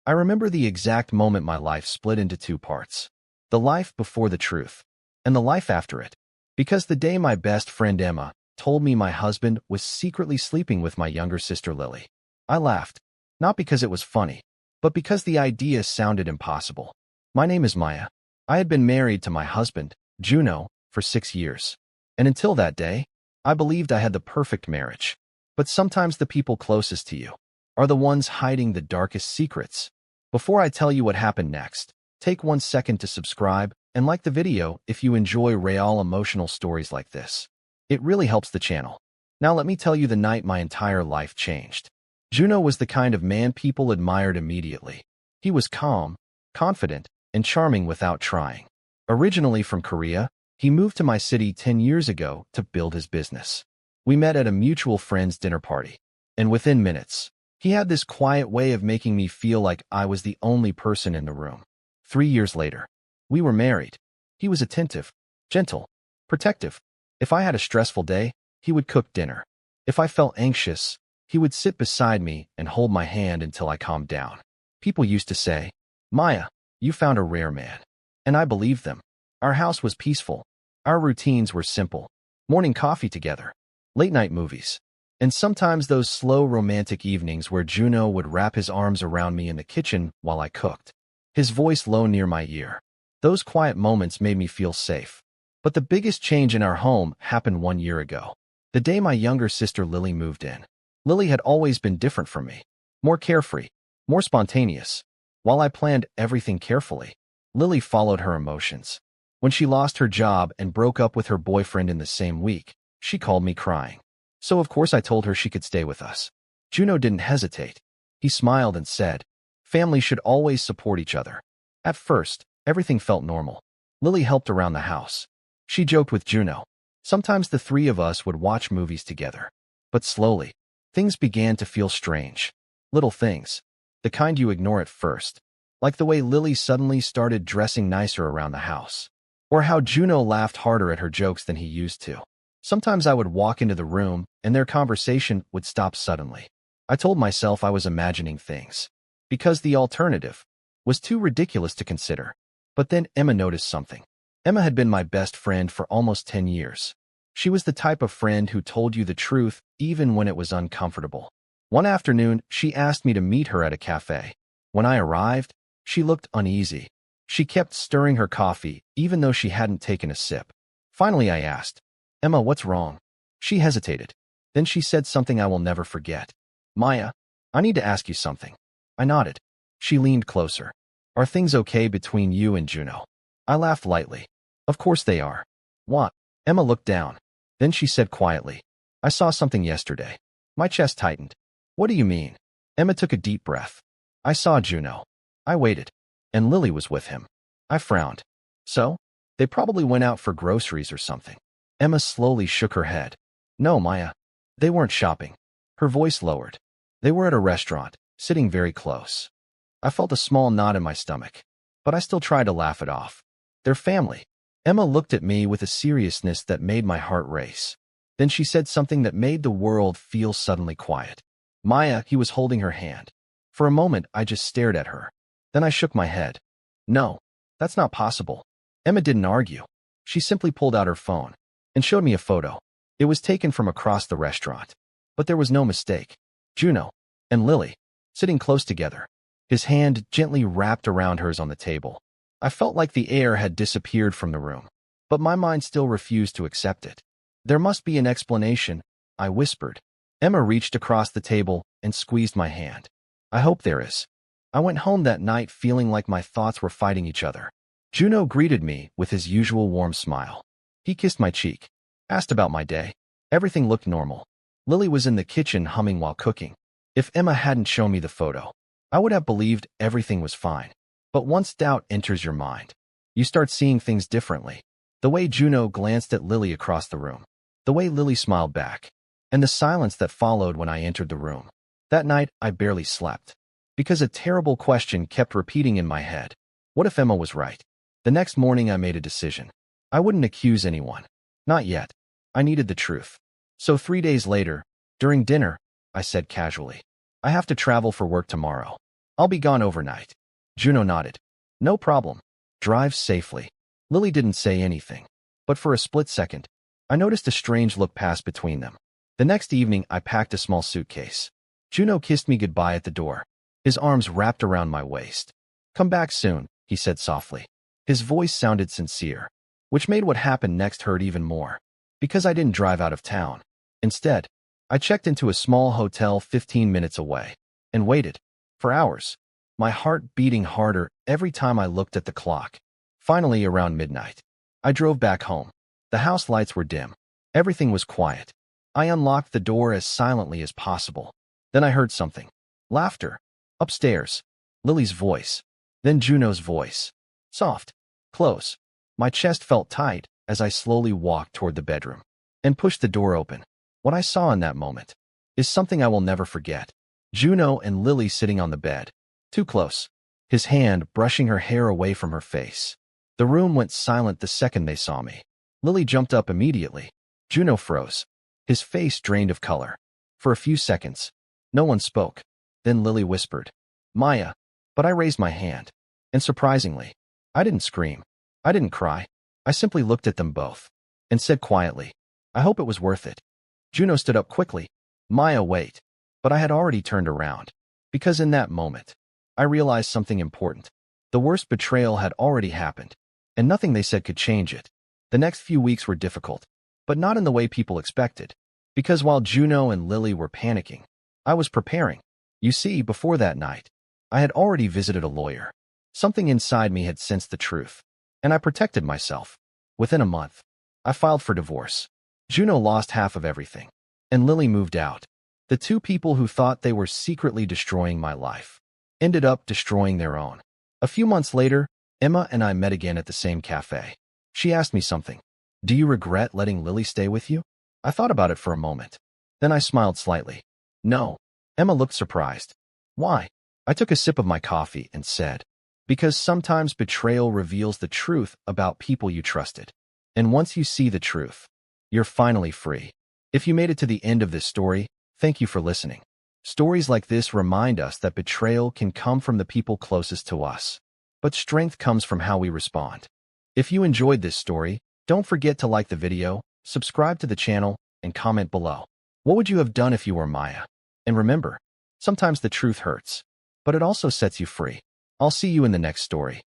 I remember the exact moment my life split into two parts. The life before the truth, and the life after it. Because the day my best friend Emma told me my husband was secretly sleeping with my younger sister Lily, I laughed. Not because it was funny, but because the idea sounded impossible. My name is Maya. I had been married to my husband, Junho, for 6 years. And until that day, I believed I had the perfect marriage. But sometimes the people closest to you are the ones hiding the darkest secrets. Before I tell you what happened next, take 1 second to subscribe and like the video if you enjoy real emotional stories like this. It really helps the channel. Now let me tell you the night my entire life changed. Junho was the kind of man people admired immediately. He was calm, confident, and charming without trying. Originally from Korea, he moved to my city 10 years ago to build his business. We met at a mutual friend's dinner party, and within minutes, he had this quiet way of making me feel like I was the only person in the room. 3 years later, we were married. He was attentive, gentle, protective. If I had a stressful day, he would cook dinner. If I felt anxious, he would sit beside me and hold my hand until I calmed down. People used to say, "Maya, you found a rare man." And I believed them. Our house was peaceful. Our routines were simple. Morning coffee together, late-night movies, and sometimes those slow romantic evenings where Junho would wrap his arms around me in the kitchen while I cooked, his voice low near my ear. Those quiet moments made me feel safe. But the biggest change in our home happened 1 year ago, the day my younger sister Lily moved in. Lily had always been different from me, more carefree, more spontaneous. While I planned everything carefully, Lily followed her emotions. When she lost her job and broke up with her boyfriend in the same week, she called me crying. So of course I told her she could stay with us. Junho didn't hesitate. He smiled and said, "Families should always support each other." At first, everything felt normal. Lily helped around the house. She joked with Junho. Sometimes the three of us would watch movies together. But slowly, things began to feel strange. Little things, the kind you ignore at first. Like the way Lily suddenly started dressing nicer around the house. Or how Junho laughed harder at her jokes than he used to. Sometimes I would walk into the room, and their conversation would stop suddenly. I told myself I was imagining things, because the alternative was too ridiculous to consider. But then Emma noticed something. Emma had been my best friend for almost 10 years. She was the type of friend who told you the truth even when it was uncomfortable. One afternoon, she asked me to meet her at a cafe. When I arrived, she looked uneasy. She kept stirring her coffee, even though she hadn't taken a sip. Finally, I asked, "Emma, what's wrong?" She hesitated. Then she said something I will never forget. "Maya, I need to ask you something." I nodded. She leaned closer. "Are things okay between you and Junho?" I laughed lightly. "Of course they are." "What?" Emma looked down. Then she said quietly, "I saw something yesterday." My chest tightened. "What do you mean?" Emma took a deep breath. "I saw Junho. I waited. And Lily was with him." I frowned. "So? They probably went out for groceries or something." Emma slowly shook her head. "No, Maya. They weren't shopping." Her voice lowered. "They were at a restaurant, sitting very close." I felt a small knot in my stomach, but I still tried to laugh it off. "They're family." Emma looked at me with a seriousness that made my heart race. Then she said something that made the world feel suddenly quiet. "Maya," he was holding her hand. For a moment, I just stared at her. Then I shook my head. "No, that's not possible." Emma didn't argue. She simply pulled out her phone and showed me a photo. It was taken from across the restaurant. But there was no mistake. Junho and Lily, sitting close together, his hand gently wrapped around hers on the table. I felt like the air had disappeared from the room, but my mind still refused to accept it. "There must be an explanation," I whispered. Emma reached across the table and squeezed my hand. "I hope there is." I went home that night feeling like my thoughts were fighting each other. Junho greeted me with his usual warm smile. He kissed my cheek, asked about my day. Everything looked normal. Lily was in the kitchen humming while cooking. If Emma hadn't shown me the photo, I would have believed everything was fine. But once doubt enters your mind, you start seeing things differently. The way Junho glanced at Lily across the room, the way Lily smiled back, and the silence that followed when I entered the room. That night, I barely slept, because a terrible question kept repeating in my head. What if Emma was right? The next morning, I made a decision. I wouldn't accuse anyone. Not yet. I needed the truth. So 3 days later, during dinner, I said casually, "I have to travel for work tomorrow. I'll be gone overnight. Junho nodded. No problem. Drive safely. Lily didn't say anything, but for a split second, I noticed a strange look pass between them. The next evening, I packed a small suitcase. Junho kissed me goodbye at the door, his arms wrapped around my waist. Come back soon, he said softly. His voice sounded sincere, which made what happened next hurt even more, because I didn't drive out of town. Instead, I checked into a small hotel 15 minutes away and waited for hours, my heart beating harder every time I looked at the clock. Finally, around midnight, I drove back home. The house lights were dim. Everything was quiet. I unlocked the door as silently as possible. Then I heard something. Laughter. Upstairs. Lily's voice. Then Junho's voice. Soft. Close. My chest felt tight as I slowly walked toward the bedroom and pushed the door open. What I saw in that moment is something I will never forget. Junho and Lily sitting on the bed, too close, his hand brushing her hair away from her face. The room went silent the second they saw me. Lily jumped up immediately. Junho froze, his face drained of color. For a few seconds, no one spoke. Then Lily whispered, Maya. But I raised my hand. And surprisingly, I didn't scream. I didn't cry. I simply looked at them both and said quietly, I hope it was worth it. Junho stood up quickly. Maya, wait. But I had already turned around, because in that moment, I realized something important. The worst betrayal had already happened, and nothing they said could change it. The next few weeks were difficult, but not in the way people expected, because while Junho and Lily were panicking, I was preparing. You see, before that night, I had already visited a lawyer. Something inside me had sensed the truth, and I protected myself. Within a month, I filed for divorce. Junho lost half of everything, and Lily moved out. The two people who thought they were secretly destroying my life ended up destroying their own. A few months later, Emma and I met again at the same cafe. She asked me something. Do you regret letting Lily stay with you? I thought about it for a moment. Then I smiled slightly. No. Emma looked surprised. Why? I took a sip of my coffee and said, because sometimes betrayal reveals the truth about people you trusted. And once you see the truth, you're finally free. If you made it to the end of this story, thank you for listening. Stories like this remind us that betrayal can come from the people closest to us, but strength comes from how we respond. If you enjoyed this story, don't forget to like the video, subscribe to the channel, and comment below. What would you have done if you were Maya? And remember, sometimes the truth hurts, but it also sets you free. I'll see you in the next story.